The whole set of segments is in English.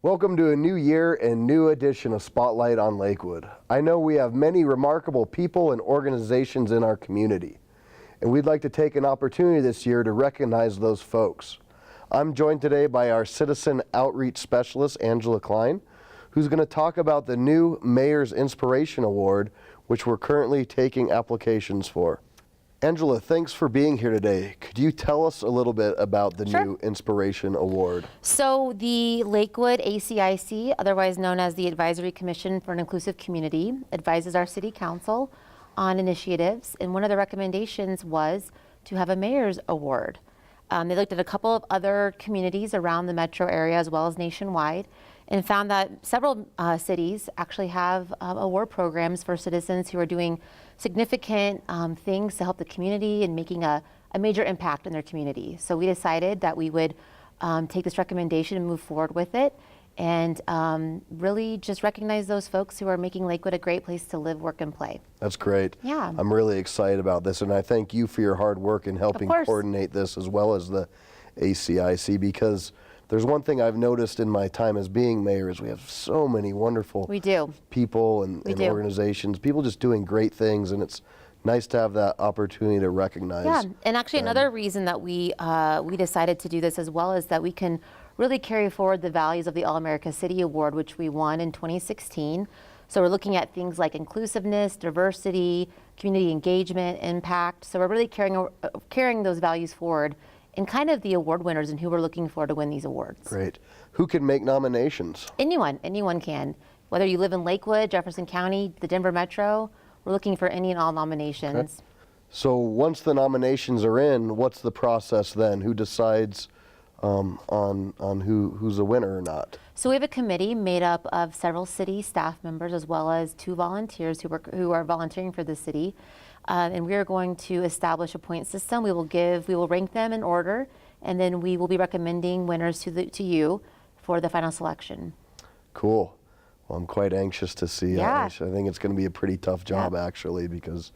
Welcome to a new year and new edition of Spotlight on Lakewood. I know we have many remarkable people and organizations in our community, and we'd like to take an opportunity this year to recognize those folks. I'm joined today by our Citizen Outreach Specialist, Angela Cline, who's going to talk about the new Mayor's Inspiration Award, which we're currently taking applications for. Angela, thanks for being here today. Could you tell us a little bit about the new Inspiration Award? So the Lakewood ACIC, otherwise known as the Advisory Commission for an Inclusive Community, advises our City Council on initiatives, and one of the recommendations was to have a Mayor's Award. They looked at a couple of other communities around the metro area as well as nationwide, and found that several cities actually have award programs for citizens who are doing significant things to help the community and making a major impact in their community. So we decided that we would take this recommendation and move forward with it, and really just recognize those folks who are making Lakewood a great place to live, work, and play. That's great. Yeah. I'm really excited about this, and I thank you for your hard work in helping coordinate this as well as the ACIC, because there's one thing I've noticed in my time as being mayor is we have so many wonderful people and organizations, people just doing great things, and it's nice to have that opportunity to recognize. Yeah, and actually another reason that we decided to do this as well is that we can really carry forward the values of the All-America City Award, which we won in 2016. So we're looking at things like inclusiveness, diversity, community engagement, impact. So we're really carrying those values forward and kind of the award winners and who we're looking for to win these awards. Great. Who can make nominations? Anyone can. Whether you live in Lakewood, Jefferson County, the Denver Metro, we're looking for any and all nominations. Okay. So once the nominations are in, what's the process then? Who decides on who's a winner or not? So we have a committee made up of several city staff members as well as 2 volunteers who are volunteering for the city. And we are going to establish a point system. We will rank them in order, and then we will be recommending winners to you for the final selection. Cool. Well, I'm quite anxious to see. I think it's going to be a pretty tough job actually, because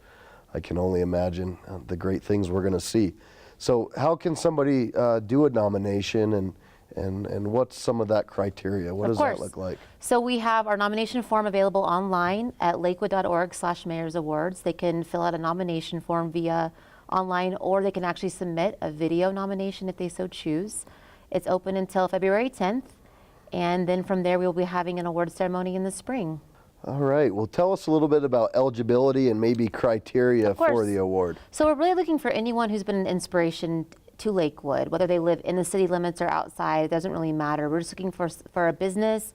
I can only imagine the great things we're going to see. So how can somebody do a nomination, and what's some of that criteria? What does that look like? So we have our nomination form available online at lakewood.org/mayorsawards. They can fill out a nomination form via online, or they can actually submit a video nomination if they so choose. It's open until February 10th, and then from there we will be having an award ceremony in the spring. All right. Well, tell us a little bit about eligibility and maybe criteria for the award. So we're really looking for anyone who's been an inspiration to Lakewood, whether they live in the city limits or outside. It doesn't really matter. We're just looking for a business,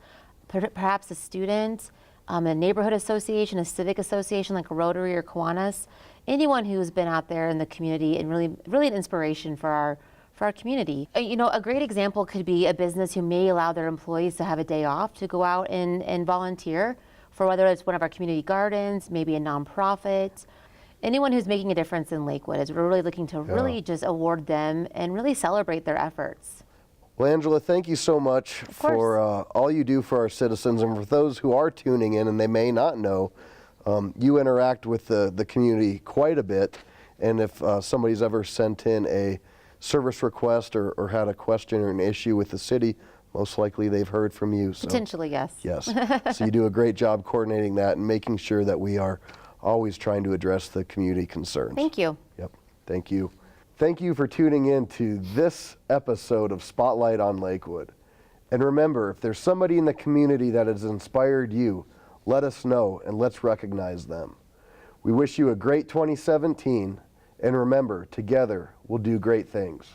perhaps a student, a neighborhood association, a civic association like a Rotary or Kiwanis, anyone who's been out there in the community and really an inspiration for our community. You know, a great example could be a business who may allow their employees to have a day off to go out and volunteer for whether it's one of our community gardens, maybe a nonprofit. Anyone who's making a difference in Lakewood, is we're really looking to really just award them and really celebrate their efforts. Well, Angela, thank you so much for all you do for our citizens, and for those who are tuning in and they may not know, you interact with the community quite a bit, and if somebody's ever sent in a service request or had a question or an issue with the city, most likely they've heard from you. So. Potentially, yes. Yes. So you do a great job coordinating that and making sure that we are always trying to address the community concerns. Thank you. Yep. Thank you. Thank you for tuning in to this episode of Spotlight on Lakewood. And remember, if there's somebody in the community that has inspired you, let us know and let's recognize them. We wish you a great 2017, and remember, together we'll do great things.